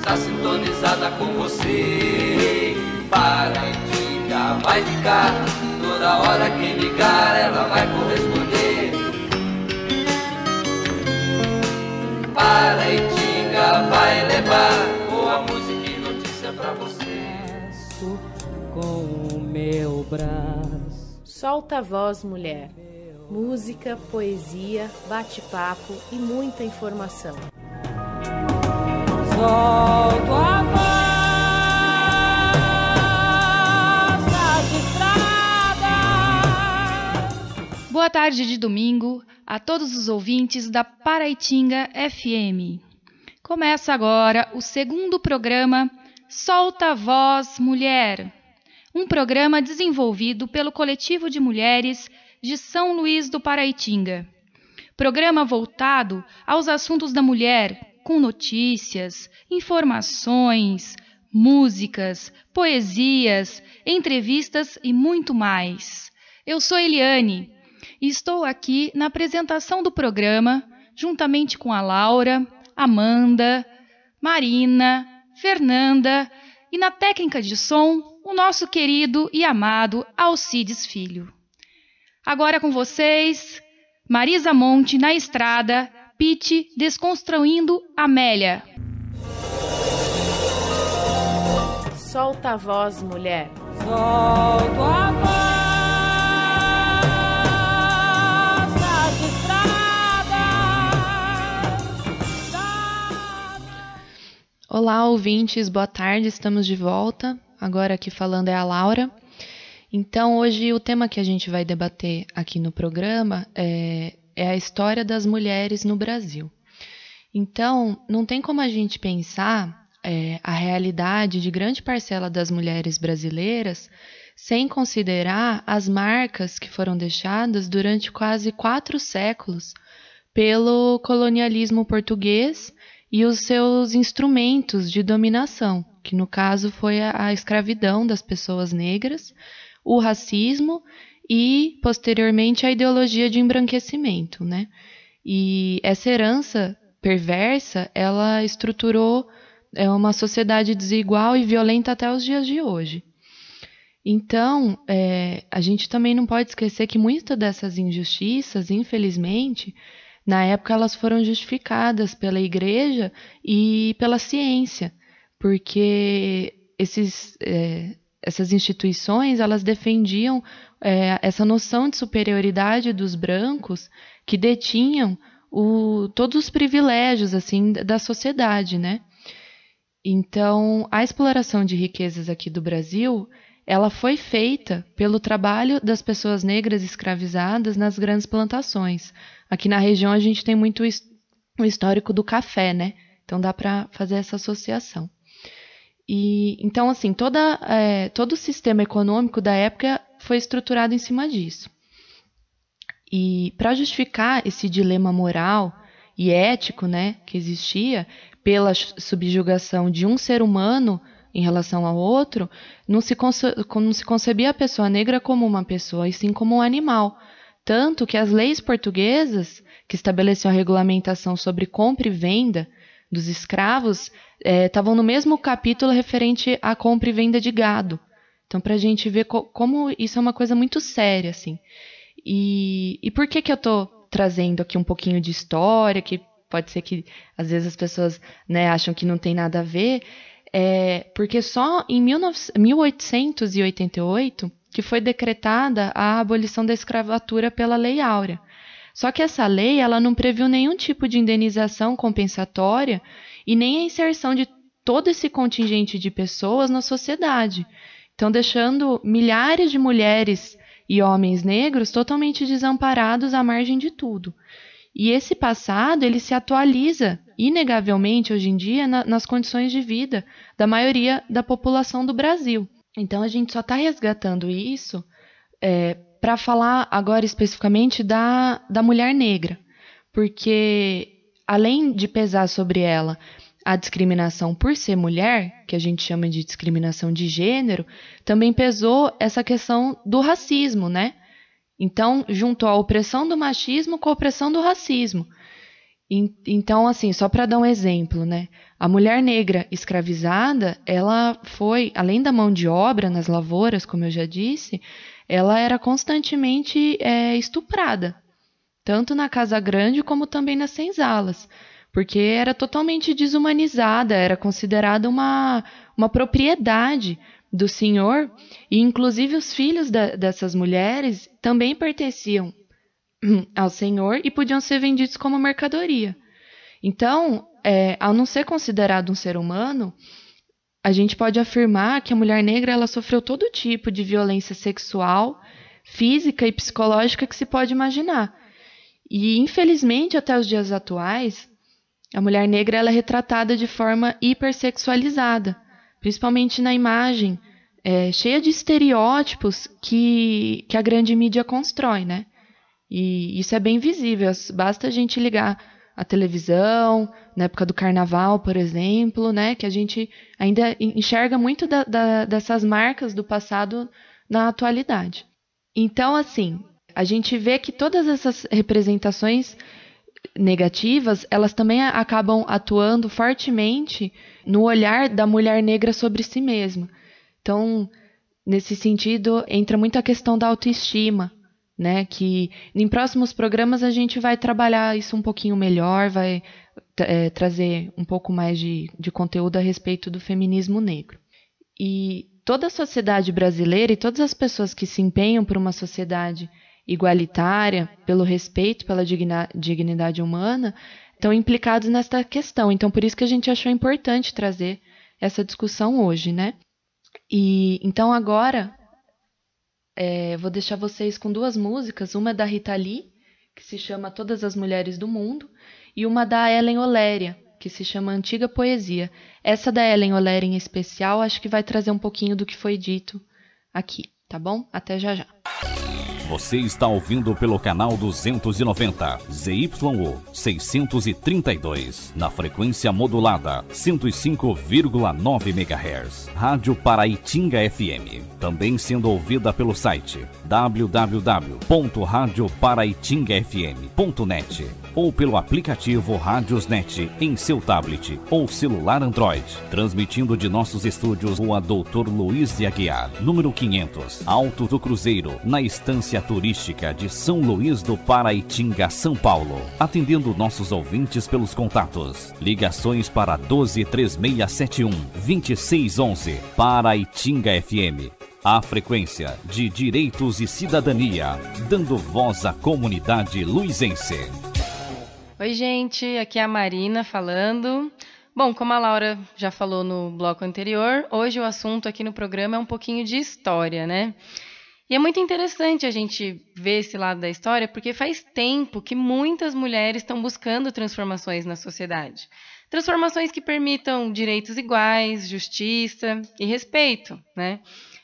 está sintonizada com você. Paraitinga vai ficar, toda hora que ligar ela vai corresponder. Paraitinga vai levar boa música e notícia pra você. Com o meu braço. Solta a voz, mulher. Música, poesia, bate-papo e muita informação. Solto a voz das estradas. Boa tarde de domingo a todos os ouvintes da Paraitinga FM. Começa agora o segundo programa Solta a Voz, Mulher. Um programa desenvolvido pelo Coletivo de Mulheres de São Luís do Paraitinga. Programa voltado aos assuntos da mulher, com notícias, informações, músicas, poesias, entrevistas e muito mais. Eu sou Eliane e estou aqui na apresentação do programa, juntamente com a Laura, Amanda, Marina, Fernanda e na técnica de som, o nosso querido e amado Alcides Filho. Agora com vocês, Marisa Monte na estrada, Pete desconstruindo Amélia. Solta a voz, mulher. Solto a voz das estradas. Olá, ouvintes, boa tarde, estamos de volta. Agora aqui falando é a Laura. Então, hoje o tema que a gente vai debater aqui no programa é a história das mulheres no Brasil. Então, não tem como a gente pensar a realidade de grande parcela das mulheres brasileiras sem considerar as marcas que foram deixadas durante quase 4 séculos pelo colonialismo português e os seus instrumentos de dominação, que no caso foi a escravidão das pessoas negras, o racismo e, posteriormente, a ideologia de embranquecimento, né? E essa herança perversa, ela estruturou uma sociedade desigual e violenta até os dias de hoje. Então, a gente também não pode esquecer que muitas dessas injustiças, infelizmente, na época elas foram justificadas pela igreja e pela ciência, porque essas instituições, elas defendiam essa noção de superioridade dos brancos que detinham todos os privilégios assim da sociedade, né? Então, a exploração de riquezas aqui do Brasil, ela foi feita pelo trabalho das pessoas negras escravizadas nas grandes plantações. Aqui na região a gente tem muito o histórico do café, né? Então dá para fazer essa associação. E então, assim, todo o sistema econômico da época foi estruturado em cima disso. E para justificar esse dilema moral e ético, né, que existia pela subjugação de um ser humano em relação ao outro, não se concebia a pessoa negra como uma pessoa, e sim como um animal. Tanto que as leis portuguesas, que estabeleciam a regulamentação sobre compra e venda dos escravos, estavam no mesmo capítulo referente à compra e venda de gado. Então, para a gente ver como isso é uma coisa muito séria, assim. E por que eu estou trazendo aqui um pouquinho de história, que pode ser que às vezes as pessoas, né, acham que não tem nada a ver, porque só em 1888 que foi decretada a abolição da escravatura pela Lei Áurea. Só que essa lei, ela não previu nenhum tipo de indenização compensatória e nem a inserção de todo esse contingente de pessoas na sociedade. Então, deixando milhares de mulheres e homens negros totalmente desamparados à margem de tudo. E esse passado, ele se atualiza, inegavelmente, hoje em dia, nas condições de vida da maioria da população do Brasil. Então, a gente só está resgatando isso para falar agora especificamente da mulher negra, porque além de pesar sobre ela a discriminação por ser mulher, que a gente chama de discriminação de gênero, também pesou essa questão do racismo, né? Então, juntou a opressão do machismo com a opressão do racismo. Então, assim, só para dar um exemplo, né? A mulher negra escravizada, ela foi, além da mão de obra nas lavouras, como eu já disse, ela era constantemente estuprada, tanto na Casa Grande como também nas senzalas, porque era totalmente desumanizada, era considerada uma propriedade do senhor, e inclusive os filhos dessas mulheres também pertenciam ao senhor e podiam ser vendidos como mercadoria. Então, ao não ser considerado um ser humano, a gente pode afirmar que a mulher negra ela sofreu todo tipo de violência sexual, física e psicológica que se pode imaginar. E, infelizmente, até os dias atuais, a mulher negra ela é retratada de forma hipersexualizada, principalmente na imagem, cheia de estereótipos que a grande mídia constrói, né? E isso é bem visível, basta a gente ligar a televisão, na época do carnaval, por exemplo, né, que a gente ainda enxerga muito dessas marcas do passado na atualidade. Então, assim, a gente vê que todas essas representações negativas, elas também acabam atuando fortemente no olhar da mulher negra sobre si mesma. Então, nesse sentido, entra muito a questão da autoestima, né, que em próximos programas a gente vai trabalhar isso um pouquinho melhor, vai trazer um pouco mais de conteúdo a respeito do feminismo negro. E toda a sociedade brasileira e todas as pessoas que se empenham por uma sociedade igualitária, pelo respeito, pela dignidade humana, estão implicados nesta questão. Então, por isso que a gente achou importante trazer essa discussão hoje, né? E então agora vou deixar vocês com duas músicas, uma é da Rita Lee, que se chama Todas as Mulheres do Mundo, e uma da Ellen Oléria, que se chama Antiga Poesia. Essa da Ellen Oléria em especial, acho que vai trazer um pouquinho do que foi dito aqui, tá bom? Até já já. Você está ouvindo pelo canal 290, ZYU 632, na frequência modulada 105,9 MHz, Rádio Paraitinga FM, também sendo ouvida pelo site www.radioparaítingafm.net ou pelo aplicativo Radiosnet em seu tablet ou celular Android, transmitindo de nossos estúdios Rua Doutor Luiz de Aguiar, número 500, Alto do Cruzeiro, na Estância Turística de São Luís do Paraitinga, São Paulo, atendendo nossos ouvintes pelos contatos. Ligações para 123671-2611, Paraitinga FM. A frequência de direitos e cidadania, dando voz à comunidade luizense. Oi, gente, aqui é a Marina falando. Bom, como a Laura já falou no bloco anterior, hoje o assunto aqui no programa é um pouquinho de história, né? E é muito interessante a gente ver esse lado da história, porque faz tempo que muitas mulheres estão buscando transformações na sociedade. Transformações que permitam direitos iguais, justiça e respeito, né?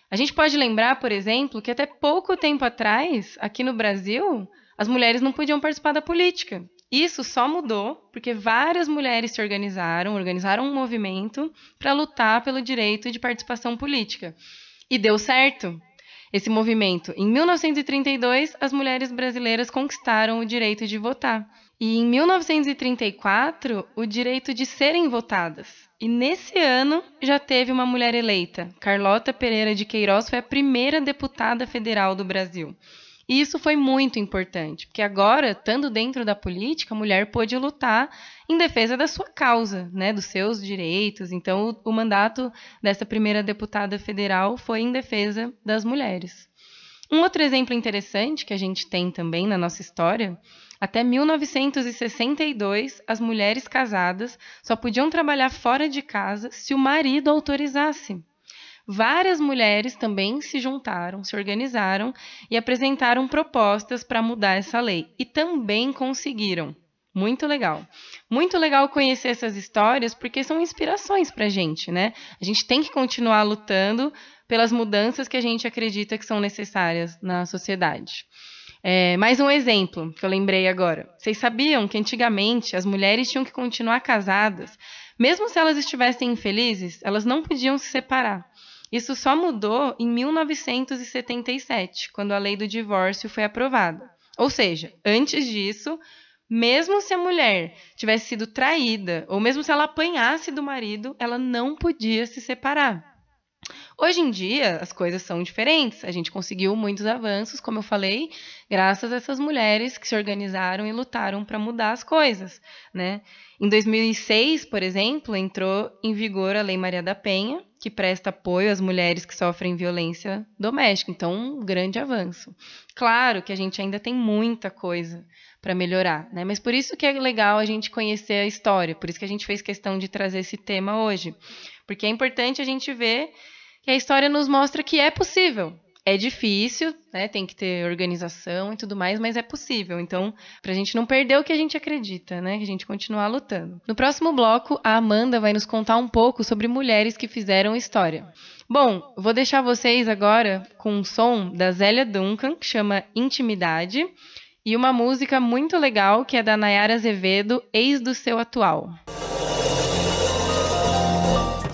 A gente pode lembrar, por exemplo, que até pouco tempo atrás, aqui no Brasil, as mulheres não podiam participar da política. Isso só mudou porque várias mulheres se organizaram um movimento para lutar pelo direito de participação política. E deu certo. Esse movimento, em 1932, as mulheres brasileiras conquistaram o direito de votar. E em 1934, o direito de serem votadas. E nesse ano já teve uma mulher eleita. Carlota Pereira de Queiroz foi a primeira deputada federal do Brasil. E isso foi muito importante, porque agora, estando dentro da política, a mulher pôde lutar em defesa da sua causa, né, dos seus direitos. Então, o mandato dessa primeira deputada federal foi em defesa das mulheres. Um outro exemplo interessante que a gente tem também na nossa história, até 1962, as mulheres casadas só podiam trabalhar fora de casa se o marido autorizasse. Várias mulheres também se juntaram, se organizaram e apresentaram propostas para mudar essa lei. E também conseguiram. Muito legal. Muito legal conhecer essas histórias porque são inspirações para a gente, né? A gente tem que continuar lutando pelas mudanças que a gente acredita que são necessárias na sociedade. Mais um exemplo que eu lembrei agora. Vocês sabiam que antigamente as mulheres tinham que continuar casadas? Mesmo se elas estivessem infelizes, elas não podiam se separar. Isso só mudou em 1977, quando a lei do divórcio foi aprovada. Ou seja, antes disso, Mesmo se a mulher tivesse sido traída, ou mesmo se ela apanhasse do marido, ela não podia se separar. Hoje em dia, as coisas são diferentes. A gente conseguiu muitos avanços, como eu falei, graças a essas mulheres que se organizaram e lutaram para mudar as coisas, né? Em 2006, por exemplo, entrou em vigor a Lei Maria da Penha, que presta apoio às mulheres que sofrem violência doméstica. Então, um grande avanço. Claro que a gente ainda tem muita coisa para melhorar, né? Mas por isso que é legal a gente conhecer a história, por isso que a gente fez questão de trazer esse tema hoje. Porque é importante a gente ver que a história nos mostra que é possível. É difícil, né? Tem que ter organização e tudo mais, mas é possível. Então, pra gente não perder o que a gente acredita, né? Que a gente continuar lutando. No próximo bloco, a Amanda vai nos contar um pouco sobre mulheres que fizeram história. Bom, vou deixar vocês agora com um som da Zélia Duncan, que chama Intimidade, e uma música muito legal, que é da Nayara Azevedo, Ex do Seu Atual.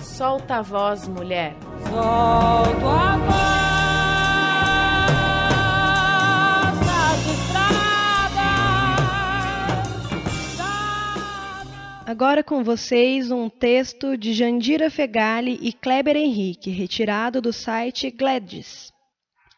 Solta a voz, mulher. Solto a voz nas estradas. Agora com vocês um texto de Jandira Fegali e Kleber Henrique, retirado do site Gladys.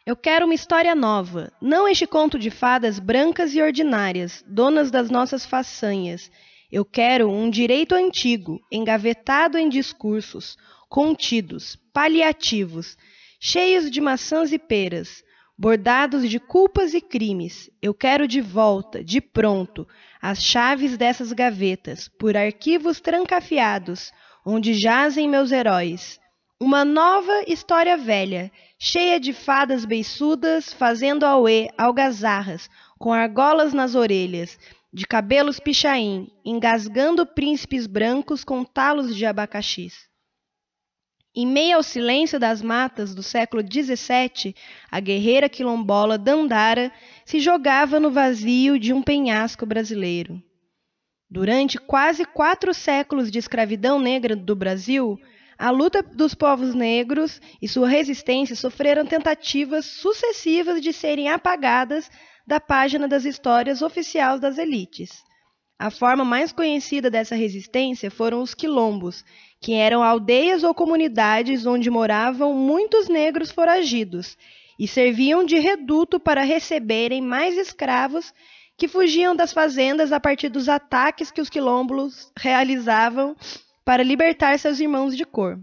Eu quero uma história nova, não este conto de fadas brancas e ordinárias, donas das nossas façanhas. Eu quero um direito antigo, engavetado em discursos, contidos, paliativos, cheios de maçãs e peras, bordados de culpas e crimes. Eu quero de volta, de pronto, as chaves dessas gavetas, por arquivos trancafiados, onde jazem meus heróis. Uma nova história velha, cheia de fadas beiçudas, fazendo auê, algazarras, com argolas nas orelhas, de cabelos pichain, engasgando príncipes brancos com talos de abacaxis. Em meio ao silêncio das matas do século XVII, a guerreira quilombola Dandara se jogava no vazio de um penhasco brasileiro. Durante quase 4 séculos de escravidão negra do Brasil, a luta dos povos negros e sua resistência sofreram tentativas sucessivas de serem apagadas da página das histórias oficiais das elites. A forma mais conhecida dessa resistência foram os quilombos, que eram aldeias ou comunidades onde moravam muitos negros foragidos e serviam de reduto para receberem mais escravos que fugiam das fazendas a partir dos ataques que os quilombos realizavam para libertar seus irmãos de cor.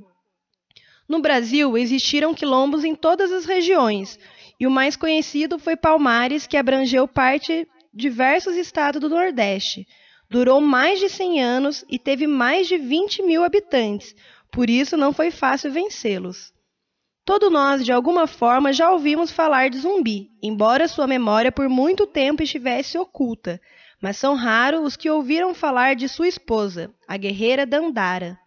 No Brasil, existiram quilombos em todas as regiões, e o mais conhecido foi Palmares, que abrangeu diversos estados do Nordeste. Durou mais de 100 anos e teve mais de 20 mil habitantes, por isso não foi fácil vencê-los. Todos nós, de alguma forma, já ouvimos falar de Zumbi, embora sua memória por muito tempo estivesse oculta, mas são raros os que ouviram falar de sua esposa, a guerreira Dandara.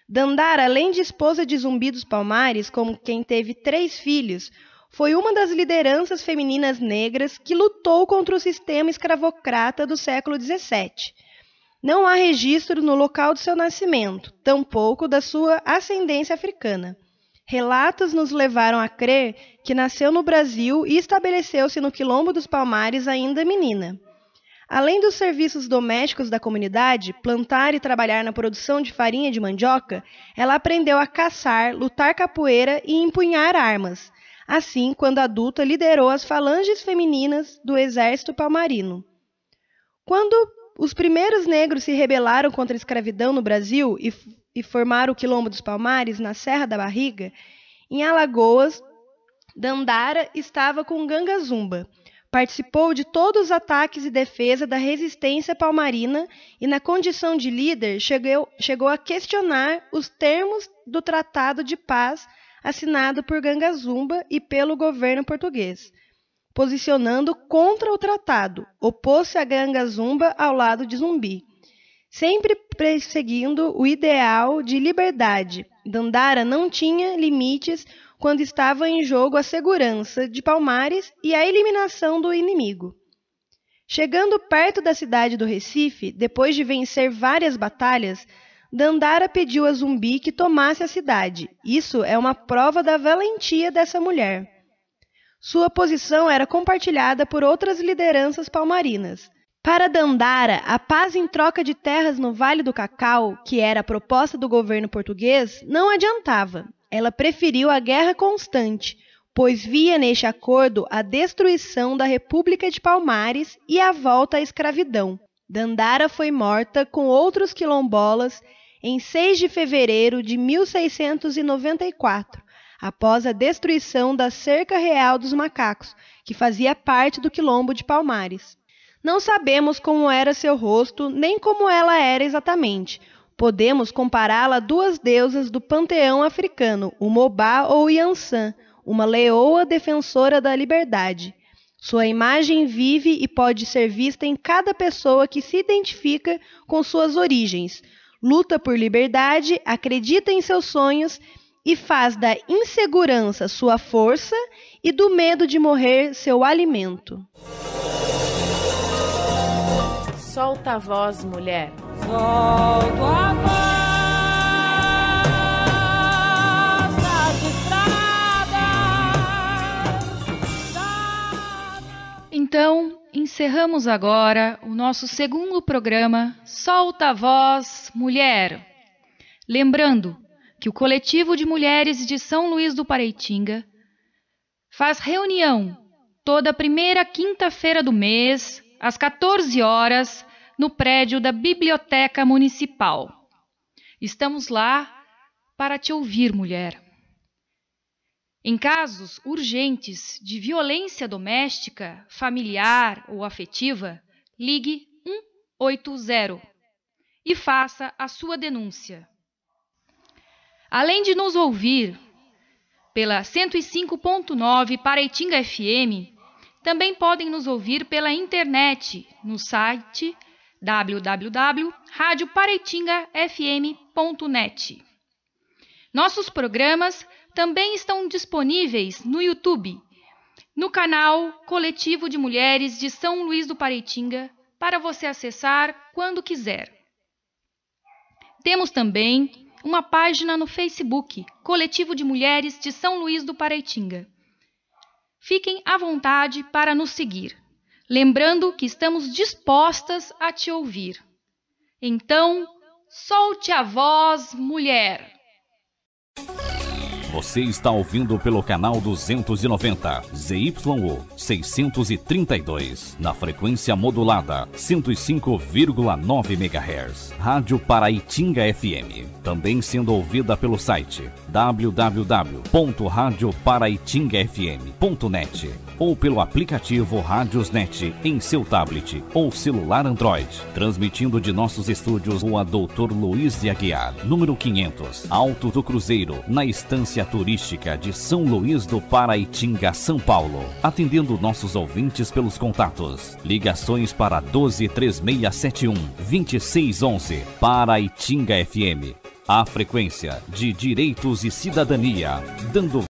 Dandara, além de esposa de Zumbi dos Palmares, como quem teve 3 filhos, foi uma das lideranças femininas negras que lutou contra o sistema escravocrata do século XVII. Não há registro no local de seu nascimento, tampouco da sua ascendência africana. Relatos nos levaram a crer que nasceu no Brasil e estabeleceu-se no Quilombo dos Palmares ainda menina. Além dos serviços domésticos da comunidade, plantar e trabalhar na produção de farinha de mandioca, ela aprendeu a caçar, lutar capoeira e empunhar armas. Assim, quando adulta, liderou as falanges femininas do exército palmarino. Quando os primeiros negros se rebelaram contra a escravidão no Brasil e formaram o Quilombo dos Palmares, na Serra da Barriga, em Alagoas, Dandara estava com Ganga Zumba. Participou de todos os ataques e defesa da resistência palmarina e, na condição de líder, chegou a questionar os termos do Tratado de Paz assinado por Ganga Zumba e pelo governo português. Posicionando contra o tratado, opôs-se a Ganga Zumba ao lado de Zumbi, sempre perseguindo o ideal de liberdade. Dandara não tinha limites quando estava em jogo a segurança de Palmares e a eliminação do inimigo. Chegando perto da cidade do Recife, depois de vencer várias batalhas, Dandara pediu a Zumbi que tomasse a cidade. Isso é uma prova da valentia dessa mulher. Sua posição era compartilhada por outras lideranças palmarinas. Para Dandara, a paz em troca de terras no Vale do Cacau, que era a proposta do governo português, não adiantava. Ela preferiu a guerra constante, pois via neste acordo a destruição da República de Palmares e a volta à escravidão. Dandara foi morta com outros quilombolas em 6 de fevereiro de 1694, após a destruição da Cerca Real dos Macacos, que fazia parte do quilombo de Palmares. Não sabemos como era seu rosto, nem como ela era exatamente. Podemos compará-la a 2 deusas do panteão africano, o Mobá ou Yansan, uma leoa defensora da liberdade. Sua imagem vive e pode ser vista em cada pessoa que se identifica com suas origens, luta por liberdade, acredita em seus sonhos e faz da insegurança sua força e do medo de morrer seu alimento. Solta a voz, mulher. Solto a voz das estradas. Então, encerramos agora o nosso segundo programa Solta a Voz, Mulher. Lembrando que o Coletivo de Mulheres de São Luís do Paraitinga faz reunião toda primeira quinta-feira do mês, às 14 horas, no prédio da Biblioteca Municipal. Estamos lá para te ouvir, mulher. Em casos urgentes de violência doméstica, familiar ou afetiva, ligue 180 e faça a sua denúncia. Além de nos ouvir pela 105.9 Paraitinga FM, também podem nos ouvir pela internet no site www.radioparaitingafm.net. Nossos programas também estão disponíveis no YouTube, no canal Coletivo de Mulheres de São Luís do Paraitinga, para você acessar quando quiser. Temos também uma página no Facebook, Coletivo de Mulheres de São Luís do Paraitinga. Fiquem à vontade para nos seguir, lembrando que estamos dispostas a te ouvir. Então, solte a voz, mulher! Você está ouvindo pelo canal 290, ZYO 632, na frequência modulada 105,9 MHz, Rádio Paraitinga FM. Também sendo ouvida pelo site www.radioparaitingafm.net ou pelo aplicativo Radiosnet em seu tablet ou celular Android, transmitindo de nossos estúdios Rua Doutor Luiz de Aguiar, número 500, Alto do Cruzeiro, na Estância Turística de São Luís do Paraitinga, São Paulo, atendendo nossos ouvintes pelos contatos. Ligações para 123671 2611, Paraitinga FM. A frequência de direitos e cidadania, dando